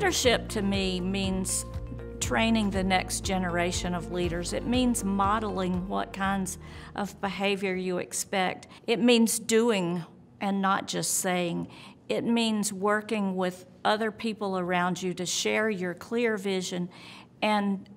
Leadership to me means training the next generation of leaders. It means modeling what kinds of behavior you expect. It means doing and not just saying. It means working with other people around you to share your clear vision and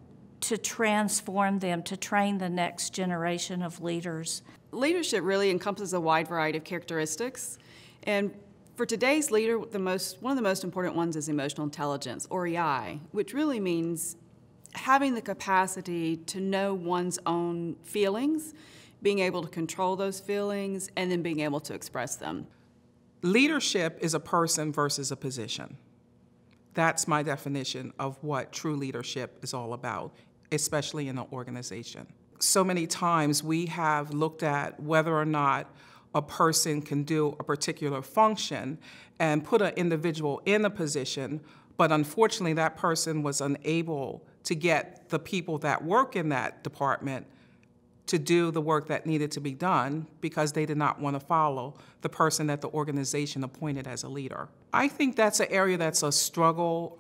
to transform them, to train the next generation of leaders. Leadership really encompasses a wide variety of characteristics, and for today's leader, one of the most important ones is emotional intelligence, or EI, which really means having the capacity to know one's own feelings, being able to control those feelings, and then being able to express them. Leadership is a person versus a position. That's my definition of what true leadership is all about, especially in an organization. So many times we have looked at whether or not a person can do a particular function and put an individual in a position, but unfortunately that person was unable to get the people that work in that department to do the work that needed to be done because they did not want to follow the person that the organization appointed as a leader. I think that's an area that's a struggle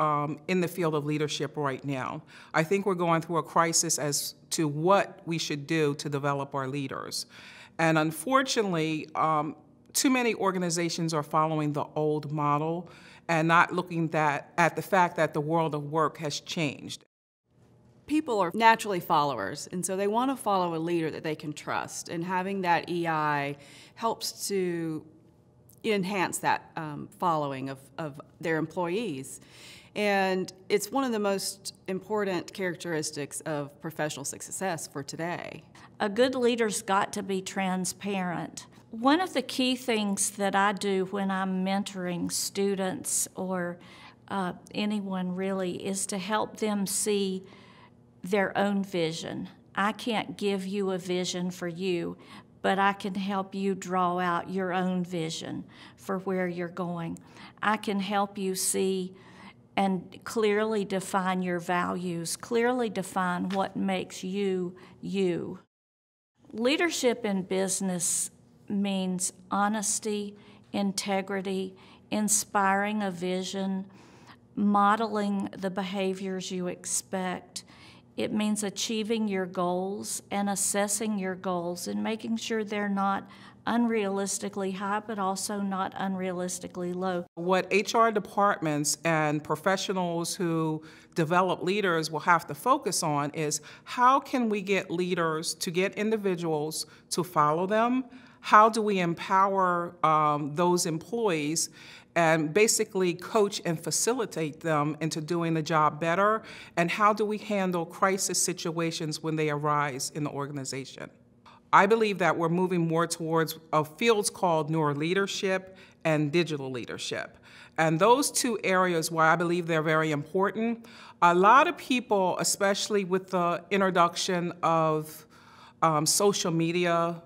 in the field of leadership right now. I think we're going through a crisis as to what we should do to develop our leaders. And unfortunately, too many organizations are following the old model and not looking at the fact that the world of work has changed. People are naturally followers, and so they want to follow a leader that they can trust, and having that EI helps to enhance that following of their employees. And it's one of the most important characteristics of professional success for today. A good leader's got to be transparent. One of the key things that I do when I'm mentoring students or anyone really is to help them see their own vision. I can't give you a vision for you, but I can help you draw out your own vision for where you're going. I can help you see and clearly define your values, clearly define what makes you, you. Leadership in business means honesty, integrity, inspiring a vision, modeling the behaviors you expect. It means achieving your goals and assessing your goals and making sure they're not unrealistically high, but also not unrealistically low. What HR departments and professionals who develop leaders will have to focus on is how can we get leaders to get individuals to follow them? How do we empower those employees and basically coach and facilitate them into doing the job better? And how do we handle crisis situations when they arise in the organization? I believe that we're moving more towards fields called neuro leadership and digital leadership. And those two areas where I believe they're very important, a lot of people, especially with the introduction of social media,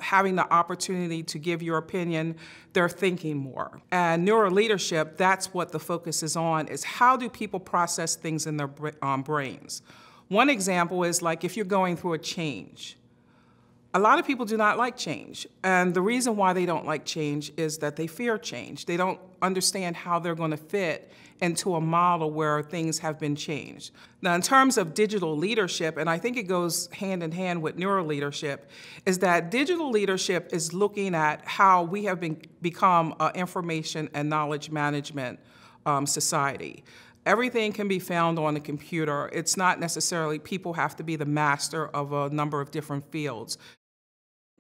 having the opportunity to give your opinion, they're thinking more. And neuro leadership, that's what the focus is on, is how do people process things in their brains. One example is like if you're going through a change. A lot of people do not like change, and the reason why they don't like change is that they fear change. They don't understand how they're going to fit into a model where things have been changed. Now, in terms of digital leadership, and I think it goes hand in hand with neuro leadership, is that digital leadership is looking at how we have become an information and knowledge management society. Everything can be found on a computer. It's not necessarily people have to be the master of a number of different fields.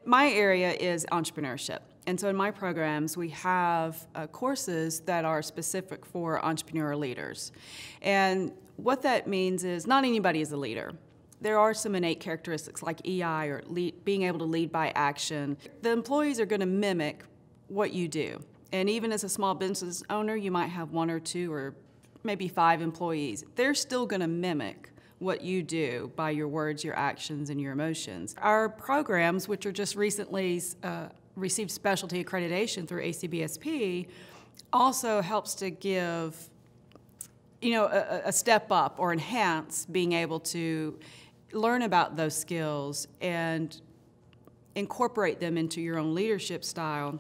My area is entrepreneurship, and so in my programs we have courses that are specific for entrepreneur leaders. And what that means is not anybody is a leader. There are some innate characteristics like EI or being able to lead by action. The employees are going to mimic what you do. And even as a small business owner, you might have 1 or 2 or maybe 5 employees. They're still going to mimic what you do by your words, your actions, and your emotions. Our programs, which are just recently received specialty accreditation through ACBSP, also helps to give, a step up or enhance being able to learn about those skills and incorporate them into your own leadership style.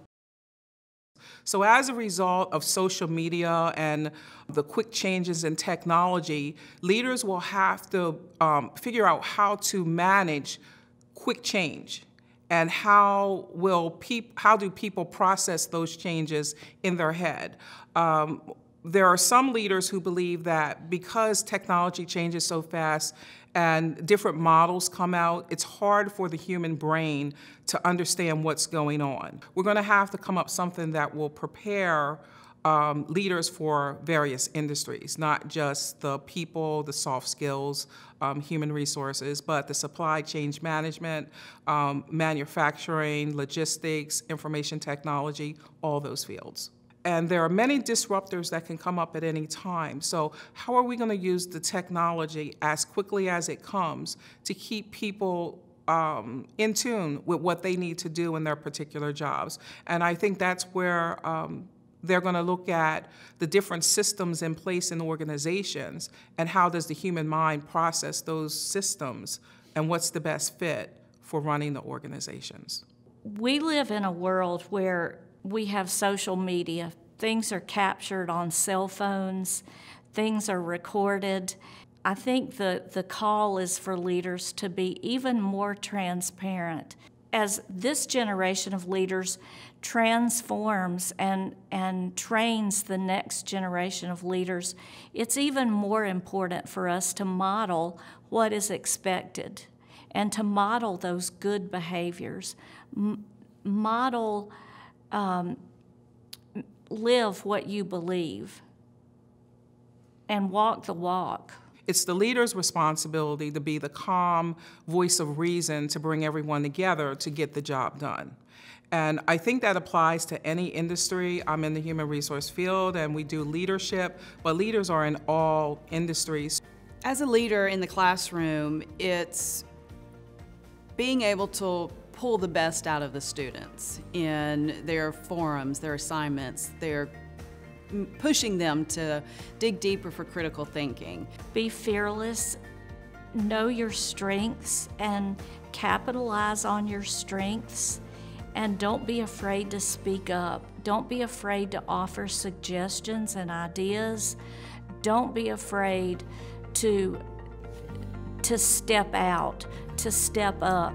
So as a result of social media and the quick changes in technology, leaders will have to figure out how to manage quick change. And how do people process those changes in their head? There are some leaders who believe that because technology changes so fast and different models come out, it's hard for the human brain to understand what's going on. We're going to have to come up with something that will prepare leaders for various industries, not just the people, the soft skills, human resources, but the supply chain management, manufacturing, logistics, information technology, all those fields. And there are many disruptors that can come up at any time. So how are we going to use the technology as quickly as it comes to keep people in tune with what they need to do in their particular jobs? And I think that's where they're going to look at the different systems in place in organizations and how does the human mind process those systems and what's the best fit for running the organizations. We live in a world where we have social media. Things are captured on cell phones. Things are recorded. I think the call is for leaders to be even more transparent. As this generation of leaders transforms and trains the next generation of leaders, it's even more important for us to model what is expected and to model those good behaviors. Live what you believe and walk the walk. It's the leader's responsibility to be the calm voice of reason to bring everyone together to get the job done. And I think that applies to any industry. I'm in the human resource field and we do leadership, but leaders are in all industries. As a leader in the classroom, it's being able to pull the best out of the students in their forums, their assignments, their pushing them to dig deeper for critical thinking. Be fearless, know your strengths and capitalize on your strengths, and don't be afraid to speak up. Don't be afraid to offer suggestions and ideas. Don't be afraid to step out, to step up.